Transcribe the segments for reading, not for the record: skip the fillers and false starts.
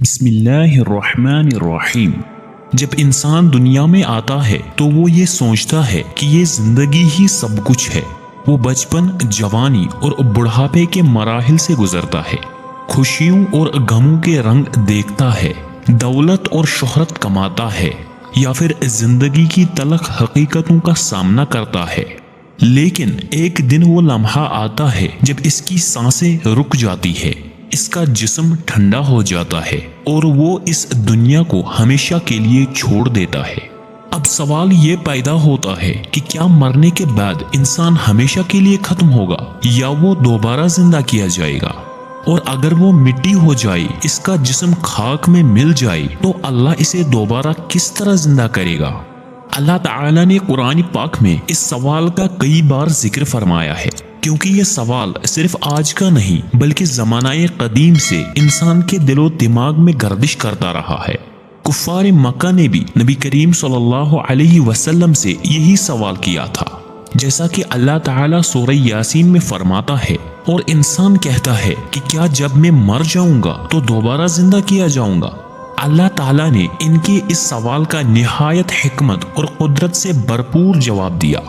بسم اللہ الرحمن الرحیم۔ جب انسان دنیا میں آتا ہے تو وہ یہ سوچتا ہے کہ یہ زندگی ہی سب کچھ ہے۔ وہ بچپن، جوانی اور بڑھاپے کے مراحل سے گزرتا ہے، خوشیوں اور غموں کے رنگ دیکھتا ہے، دولت اور شہرت کماتا ہے یا پھر زندگی کی تلخ حقیقتوں کا سامنا کرتا ہے۔ لیکن ایک دن وہ لمحہ آتا ہے جب اس کی سانسیں رک جاتی ہے، اس کا جسم ٹھنڈا ہو جاتا ہے اور وہ اس دنیا کو ہمیشہ کے لیے چھوڑ دیتا ہے۔ اب سوال یہ پیدا ہوتا ہے کہ کیا مرنے کے بعد انسان ہمیشہ کے لیے ختم ہوگا یا وہ دوبارہ زندہ کیا جائے گا؟ اور اگر وہ مٹی ہو جائے، اس کا جسم خاک میں مل جائے، تو اللہ اسے دوبارہ کس طرح زندہ کرے گا؟ اللہ تعالیٰ نے قرآن پاک میں اس سوال کا کئی بار ذکر فرمایا ہے، کیونکہ یہ سوال صرف آج کا نہیں بلکہ زمانہ قدیم سے انسان کے دل و دماغ میں گردش کرتا رہا ہے۔ کفار مکہ نے بھی نبی کریم صلی اللہ علیہ وسلم سے یہی سوال کیا تھا، جیسا کہ اللہ تعالیٰ سورہ یاسین میں فرماتا ہے، اور انسان کہتا ہے کہ کیا جب میں مر جاؤں گا تو دوبارہ زندہ کیا جاؤں گا؟ اللہ تعالیٰ نے ان کے اس سوال کا نہایت حکمت اور قدرت سے بھرپور جواب دیا۔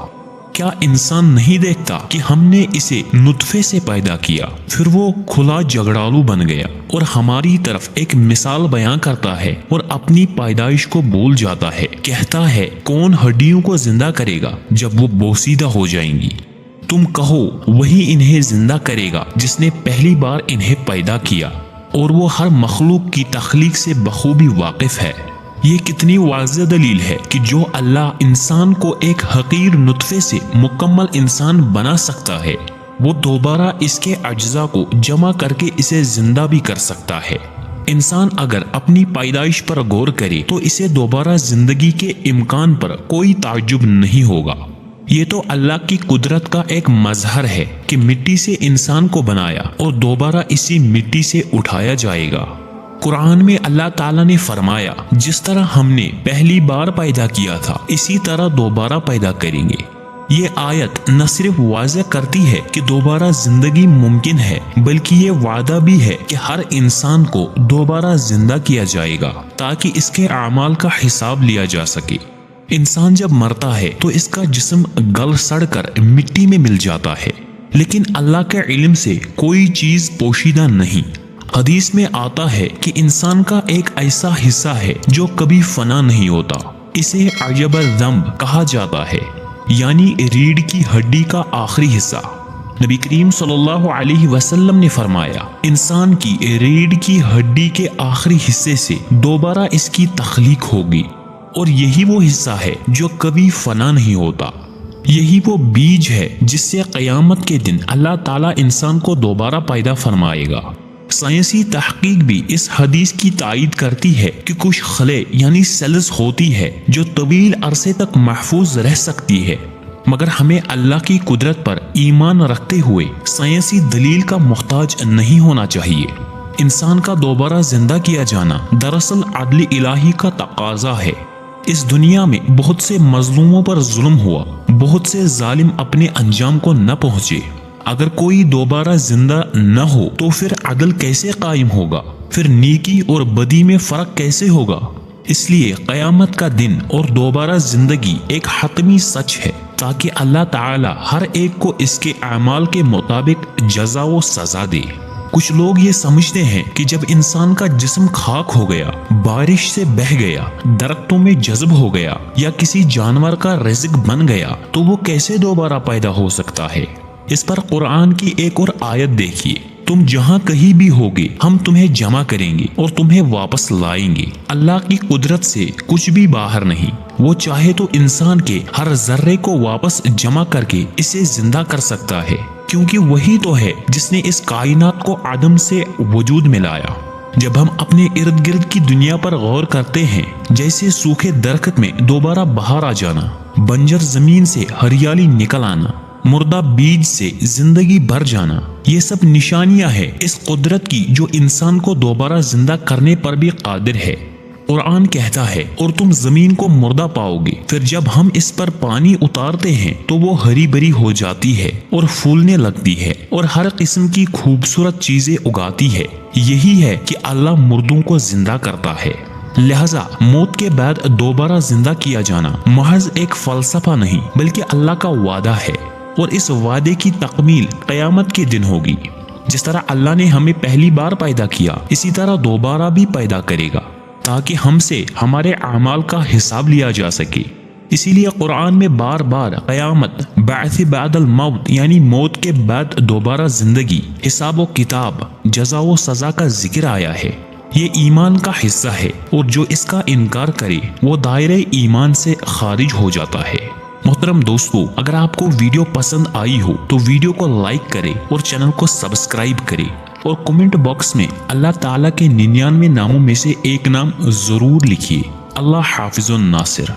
کیا انسان نہیں دیکھتا کہ ہم نے اسے نطفے سے پیدا کیا، پھر وہ کھلا جھگڑالو بن گیا اور ہماری طرف ایک مثال بیان کرتا ہے اور اپنی پیدائش کو بھول جاتا ہے، کہتا ہے کون ہڈیوں کو زندہ کرے گا جب وہ بوسیدہ ہو جائیں گی؟ تم کہو وہی انہیں زندہ کرے گا جس نے پہلی بار انہیں پیدا کیا، اور وہ ہر مخلوق کی تخلیق سے بخوبی واقف ہے۔ یہ کتنی واضح دلیل ہے کہ جو اللہ انسان کو ایک حقیر نطفے سے مکمل انسان بنا سکتا ہے، وہ دوبارہ اس کے اجزاء کو جمع کر کے اسے زندہ بھی کر سکتا ہے۔ انسان اگر اپنی پیدائش پر غور کرے تو اسے دوبارہ زندگی کے امکان پر کوئی تعجب نہیں ہوگا۔ یہ تو اللہ کی قدرت کا ایک مظہر ہے کہ مٹی سے انسان کو بنایا اور دوبارہ اسی مٹی سے اٹھایا جائے گا۔ قرآن میں اللہ تعالیٰ نے فرمایا، جس طرح ہم نے پہلی بار پیدا کیا تھا اسی طرح دوبارہ پیدا کریں گے۔ یہ آیت نہ صرف واضح کرتی ہے کہ دوبارہ زندگی ممکن ہے، بلکہ یہ وعدہ بھی ہے کہ ہر انسان کو دوبارہ زندہ کیا جائے گا تاکہ اس کے اعمال کا حساب لیا جا سکے۔ انسان جب مرتا ہے تو اس کا جسم گل سڑ کر مٹی میں مل جاتا ہے، لیکن اللہ کے علم سے کوئی چیز پوشیدہ نہیں۔ حدیث میں آتا ہے کہ انسان کا ایک ایسا حصہ ہے جو کبھی فنا نہیں ہوتا، اسے عجب الذنب کہا جاتا ہے، یعنی ریڑھ کی ہڈی کا آخری حصہ۔ نبی کریم صلی اللہ علیہ وسلم نے فرمایا، انسان کی ریڑھ کی ہڈی کے آخری حصے سے دوبارہ اس کی تخلیق ہوگی، اور یہی وہ حصہ ہے جو کبھی فنا نہیں ہوتا۔ یہی وہ بیج ہے جس سے قیامت کے دن اللہ تعالیٰ انسان کو دوبارہ پیدا فرمائے گا۔ سائنسی تحقیق بھی اس حدیث کی تائید کرتی ہے کہ کچھ خلے یعنی سیلز ہوتی ہے جو طویل عرصے تک محفوظ رہ سکتی ہے، مگر ہمیں اللہ کی قدرت پر ایمان رکھتے ہوئے سائنسی دلیل کا محتاج نہیں ہونا چاہیے۔ انسان کا دوبارہ زندہ کیا جانا دراصل عدل الہی کا تقاضا ہے۔ اس دنیا میں بہت سے مظلوموں پر ظلم ہوا، بہت سے ظالم اپنے انجام کو نہ پہنچے۔ اگر کوئی دوبارہ زندہ نہ ہو تو پھر عدل کیسے قائم ہوگا؟ پھر نیکی اور بدی میں فرق کیسے ہوگا؟ اس لیے قیامت کا دن اور دوبارہ زندگی ایک حتمی سچ ہے، تاکہ اللہ تعالی ہر ایک کو اس کے اعمال کے مطابق جزا و سزا دے۔ کچھ لوگ یہ سمجھتے ہیں کہ جب انسان کا جسم خاک ہو گیا، بارش سے بہہ گیا، درختوں میں جذب ہو گیا یا کسی جانور کا رزق بن گیا تو وہ کیسے دوبارہ پیدا ہو سکتا ہے؟ اس پر قرآن کی ایک اور آیت دیکھیے، تم جہاں کہیں بھی ہوگے ہم تمہیں جمع کریں گے اور تمہیں واپس لائیں گے۔ اللہ کی قدرت سے کچھ بھی باہر نہیں، وہ چاہے تو انسان کے ہر ذرے کو واپس جمع کر کے اسے زندہ کر سکتا ہے، کیونکہ وہی تو ہے جس نے اس کائنات کو عدم سے وجود میں لایا۔ جب ہم اپنے ارد گرد کی دنیا پر غور کرتے ہیں، جیسے سوکھے درخت میں دوبارہ بہار آ جانا، بنجر زمین سے ہریالی نکل آنا، مردہ بیج سے زندگی بھر جانا، یہ سب نشانیاں ہیں اس قدرت کی جو انسان کو دوبارہ زندہ کرنے پر بھی قادر ہے۔ قرآن کہتا ہے اور تم زمین کو مردہ پاؤ گے، پھر جب ہم اس پر پانی اتارتے ہیں تو وہ ہری بھری ہو جاتی ہے اور پھولنے لگتی ہے اور ہر قسم کی خوبصورت چیزیں اگاتی ہے۔ یہی ہے کہ اللہ مردوں کو زندہ کرتا ہے۔ لہذا موت کے بعد دوبارہ زندہ کیا جانا محض ایک فلسفہ نہیں بلکہ اللہ کا وعدہ ہے، اور اس وعدے کی تکمیل قیامت کے دن ہوگی۔ جس طرح اللہ نے ہمیں پہلی بار پیدا کیا، اسی طرح دوبارہ بھی پیدا کرے گا تاکہ ہم سے ہمارے اعمال کا حساب لیا جا سکے۔ اسی لیے قرآن میں بار بار قیامت، بعث بعد الموت یعنی موت کے بعد دوبارہ زندگی، حساب و کتاب، جزا و سزا کا ذکر آیا ہے۔ یہ ایمان کا حصہ ہے، اور جو اس کا انکار کرے وہ دائرہ ایمان سے خارج ہو جاتا ہے۔ محترم دوستو، اگر آپ کو ویڈیو پسند آئی ہو تو ویڈیو کو لائک کرے اور چینل کو سبسکرائب کرے، اور کمنٹ باکس میں اللہ تعالیٰ کے 99 ناموں میں سے ایک نام ضرور لکھیے۔ اللہ حافظ الناصر۔